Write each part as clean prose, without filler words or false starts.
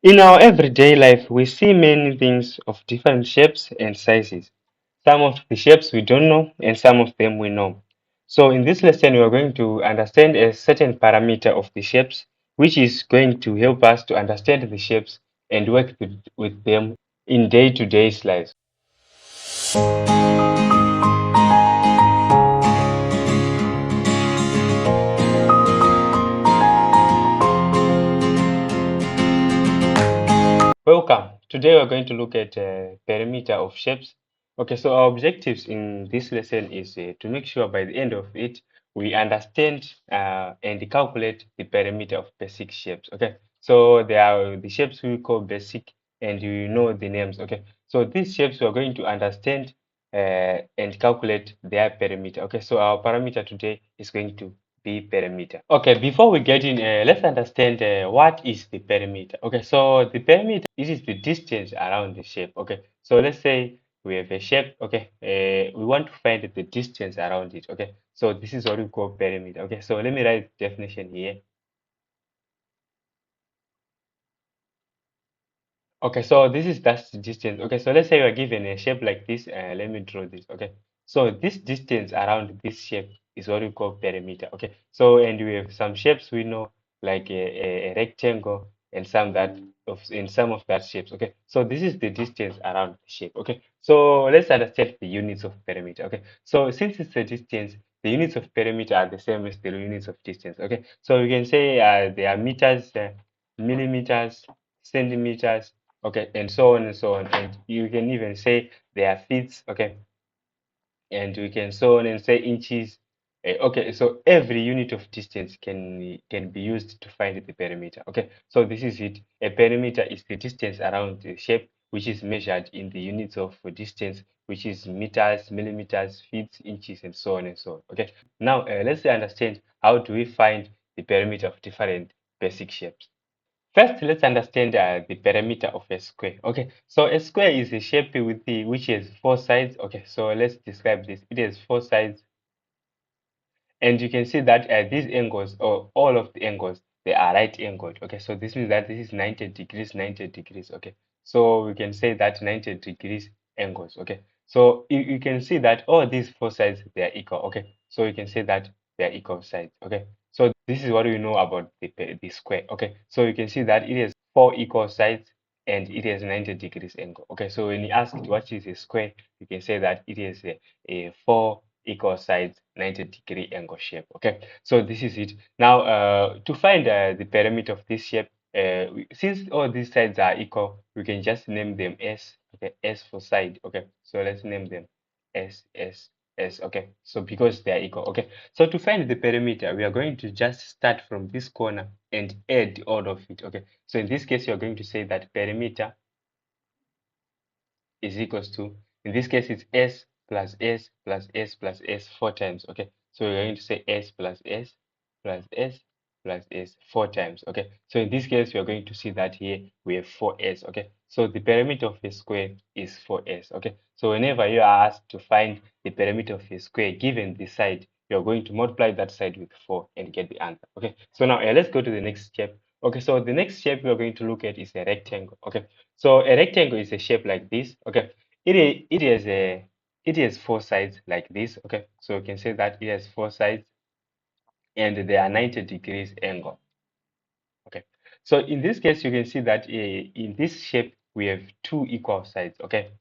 In our everyday life, we see many things of different shapes and sizes. Some of the shapes we don't know, and some of them we know. So, in this lesson, we are going to understand a certain parameter of the shapes, which is going to help us to understand the shapes and work with them in day to day lives. Welcome. Today we're going to look at perimeter of shapes. Okay, so our objectives in this lesson is to make sure by the end of it we understand and calculate the perimeter of basic shapes. Okay, so there are the shapes we call basic, and you know the names. Okay, so these shapes we're going to understand and calculate their perimeter. Okay, so our parameter today is going to be perimeter. Okay, before we get in, let's understand what is the perimeter. Okay, so the perimeter, it is the distance around the shape. Okay, so let's say we have a shape. Okay, we want to find the distance around it. Okay, so this is what we call perimeter. Okay, so let me write the definition here. Okay, so this is that's the distance. Okay, so let's say we're given a shape like this. Let me draw this. Okay, so this distance around this shape is what we call perimeter. Okay, so and we have some shapes we know like a rectangle and some that of in some of that shapes. Okay, so this is the distance around the shape. Okay, so let's understand the units of perimeter. Okay, so since it's a distance, the units of perimeter are the same as the units of distance. Okay, so we can say they are meters, millimeters, centimeters, okay, and so on and so on. And you can even say they are feet, okay, and we can so on and say inches. Okay, so every unit of distance can be used to find the perimeter. Okay, so this is it. A perimeter is the distance around the shape, which is measured in the units of distance, which is meters, millimeters, feet, inches, and so on and so on. Okay, now let's understand how do we find the perimeter of different basic shapes. First, let's understand the perimeter of a square. Okay, so a square is a shape with the which has four sides. Okay, so let's describe this. It has four sides, and you can see that these angles, or all of the angles, they are right angled. Okay, so this means that this is 90 degrees, 90 degrees. Okay, so we can say that 90 degrees angles. Okay, so you can see that all these four sides they are equal. Okay, so you can say that they are equal sides. Okay, so this is what we know about the square. Okay, so you can see that it has four equal sides and it has 90 degrees angle. Okay, so when you ask what is a square, you can say that it is a four equal sides 90-degree angle shape. Okay, so this is it. Now to find the perimeter of this shape, since all these sides are equal, we can just name them S. Okay, S for side. Okay, so let's name them S, S, S. Okay, so because they are equal. Okay, so to find the perimeter, we are going to just start from this corner and add all of it. Okay, so in this case, you're going to say that perimeter is equals to, in this case, it's S plus S plus S plus S four times. Okay, so we're going to say S plus S plus S plus S four times. Okay, so in this case, we are going to see that here we have 4S. Okay, so the perimeter of a square is 4S. Okay, so whenever you are asked to find the perimeter of a square given the side, you're going to multiply that side with 4 and get the answer. Okay, so now let's go to the next step. Okay, so the next shape we're going to look at is a rectangle. Okay, so a rectangle is a shape like this. Okay, it is a it has four sides like this. Okay, so you can say that it has four sides and they are 90 degrees angle. Okay, so in this case you can see that in this shape we have two equal sides. Okay,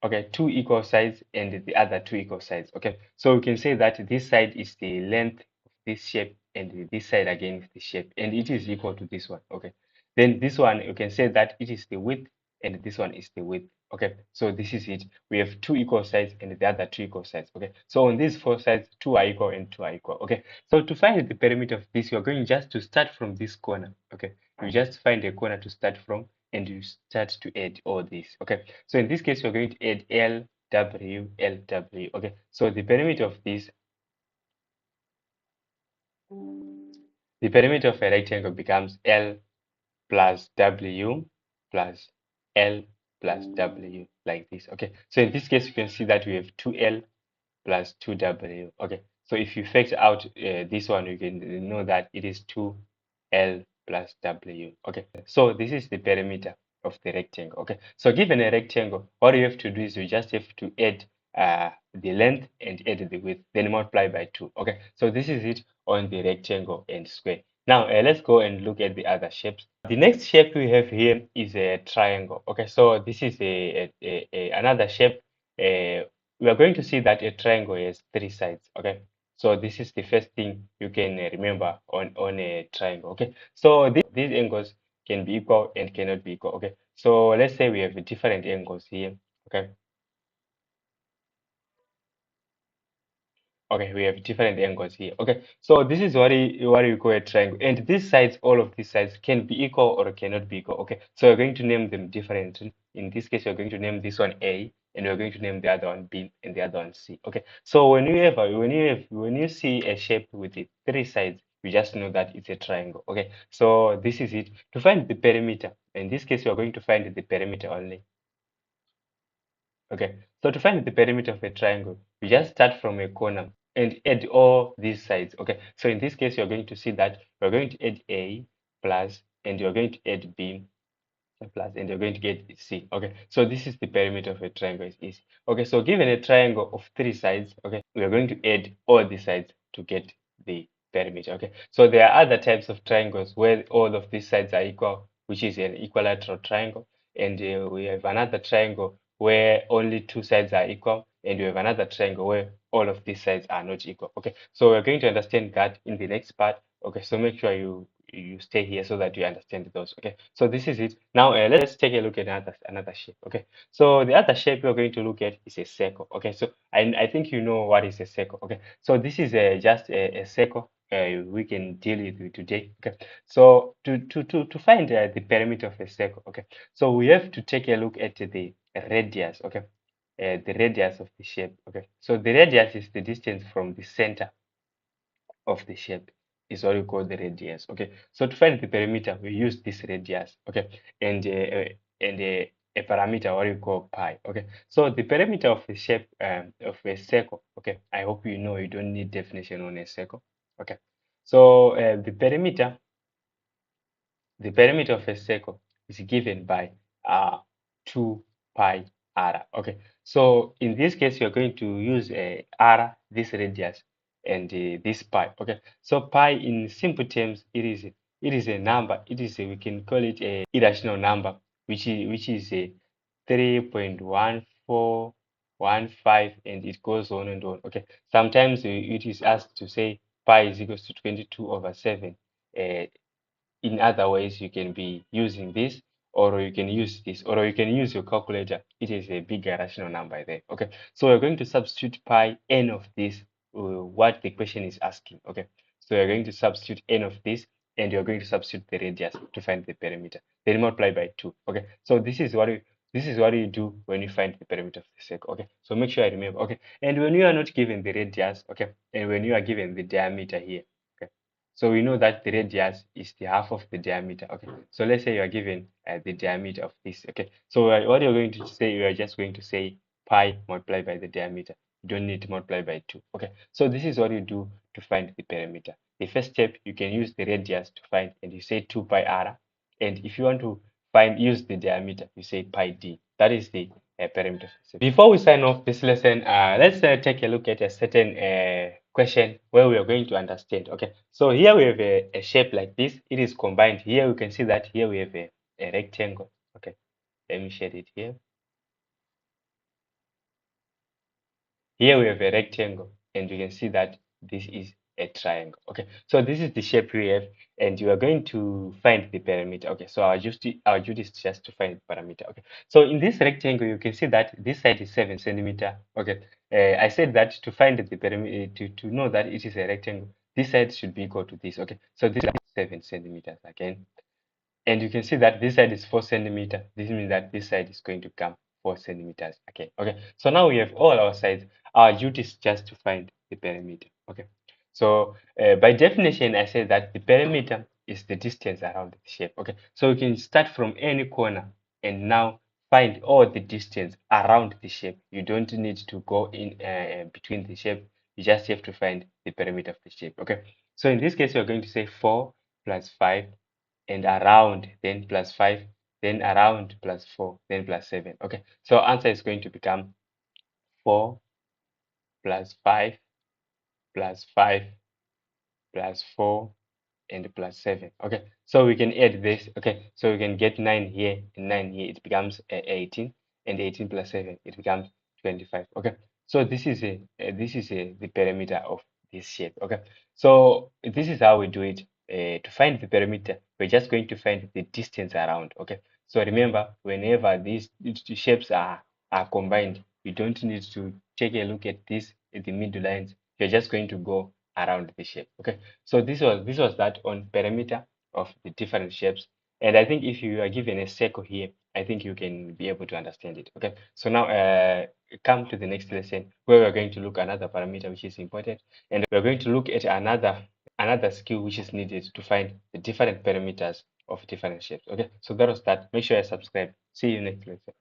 okay, two equal sides and the other two equal sides. Okay, so we can say that this side is the length of this shape and this side again is the shape, and it is equal to this one. Okay, then this one you can say that it is the width and this one is the width. Okay, so this is it. We have two equal sides and the other two equal sides. Okay, so on these four sides, two are equal and two are equal. Okay, so to find the perimeter of this, you're going just to start from this corner. Okay, you just find a corner to start from and you start to add all this. Okay, so in this case, we're going to add L, W, L, W. Okay, so the perimeter of this, the perimeter of a rectangle becomes L plus W plus L plus W like this. Okay, so in this case, you can see that we have 2L plus 2W. Okay, so if you factor out this one, you can know that it is 2L plus W. Okay, so this is the perimeter of the rectangle. Okay, so given a rectangle, what you have to do is you just have to add the length and add the width, then multiply by 2. Okay, so this is it on the rectangle and square. Now let's go and look at the other shapes. The next shape we have here is a triangle. Okay, so this is another shape. We are going to see that a triangle has 3 sides. Okay, so this is the first thing you can remember on a triangle. Okay, so these angles can be equal and cannot be equal. Okay, so let's say we have different angles here. Okay, okay, we have different angles here. Okay, so this is what you call a triangle, and these sides, all of these sides can be equal or cannot be equal. Okay, so we're going to name them differently. In this case, we're going to name this one A, and we're going to name the other one B and the other one C. Okay, so when you see a shape with the 3 sides, you just know that it's a triangle. Okay, so this is it. To find the perimeter, in this case, we're going to find the perimeter only. Okay, so to find the perimeter of a triangle, you just start from a corner and add all these sides. Okay, so in this case, you're going to see that we're going to add A plus, and you're going to add B plus, and you're going to get C. Okay, so this is the perimeter of a triangle. It's easy. Okay, so given a triangle of 3 sides, okay, we are going to add all the sides to get the perimeter. Okay, so there are other types of triangles where all of these sides are equal, which is an equilateral triangle, and we have another triangle where only 2 sides are equal, and we have another triangle where all of these sides are not equal. Okay, so we're going to understand that in the next part. Okay, so make sure you stay here so that you understand those. Okay, so this is it. Now let's take a look at another shape. Okay, so the other shape we're going to look at is a circle. Okay, so I think you know what is a circle. Okay, so this is just a circle we can deal with today. Okay, so to find the perimeter of a circle, okay, so we have to take a look at the radius. Okay, the radius of the shape. Okay, so the radius is the distance from the center of the shape is what we call the radius. Okay, so to find the perimeter, we use this radius. Okay, and a parameter what we call pi. Okay, so the perimeter of a shape of a circle. Okay, I hope you know you don't need definition on a circle. Okay, so the perimeter of a circle is given by 2 pi r. Okay, so in this case, you're going to use r, this radius, and this pi. Okay, so pi in simple terms, it is a number. We can call it a irrational number, which is a 3.1415, and it goes on and on. Okay, sometimes it is asked to say pi is equals to 22/7. In other ways, you can be using this, or you can use this, or you can use your calculator. It is a bigger rational number there. Okay, so we're going to substitute pi n of this, what the question is asking. Okay, so we're going to substitute n of this, and you're going to substitute the radius to find the perimeter. Then multiply by 2. Okay, so this is what you do when you find the perimeter of the circle. Okay, so make sure I remember. Okay, and when you are not given the radius, okay, and when you are given the diameter here, okay, so we know that the radius is the half of the diameter. Okay, so let's say you are given the diameter of this. Okay, so what you're going to say, you are just going to say pi multiplied by the diameter. You don't need to multiply by 2. Okay, so this is what you do to find the perimeter. The first step, you can use the radius to find, and you say 2 pi r. And if you want to use the diameter, you say pi d. That is the perimeter. Before we sign off this lesson, let's take a look at a certain question where we are going to understand. Okay, so here we have a shape like this. It is combined. Here we can see that here we have a rectangle. Okay, let me shade it here. Here we have a rectangle, and you can see that this is a triangle. Okay, so this is the shape we have, and you are going to find the perimeter. Okay, so our duty is just to find the parameter. Okay, so in this rectangle, you can see that this side is 7 centimeter. Okay, I said that to find the perimeter, to know that it is a rectangle, this side should be equal to this. Okay, so this is 7 centimeters again. And you can see that this side is 4 centimeter. This means that this side is going to come 4 centimeters. Okay. So now we have all our sides. Our duty is just to find the perimeter. Okay. So by definition, I say that the perimeter is the distance around the shape. Okay. So you can start from any corner and now find all the distance around the shape. You don't need to go in between the shape. You just have to find the perimeter of the shape. Okay. So in this case, we're going to say 4 plus 5 and around, then plus 5, then around plus 4, then plus 7. Okay, so answer is going to become 4 plus 5 plus 5 plus 4 and plus 7. Okay, so we can add this. Okay, so we can get 9 here and 9 here. It becomes 18, and 18 plus 7, it becomes 25. Okay, so this is the perimeter of this shape. Okay, so this is how we do it. To find the perimeter, we're just going to find the distance around. Okay, so remember, whenever these two shapes are combined, you don't need to take a look at this at the middle lines. You're just going to go around the shape. Okay, so this was that on perimeter of the different shapes. And I think if you are given a circle here, I think you can be able to understand it. Okay, so now come to the next lesson where we're going to look another parameter which is important, and we're going to look at another skill which is needed to find the different parameters of different shapes. Okay, so that was that. Make sure you subscribe. See you next lesson.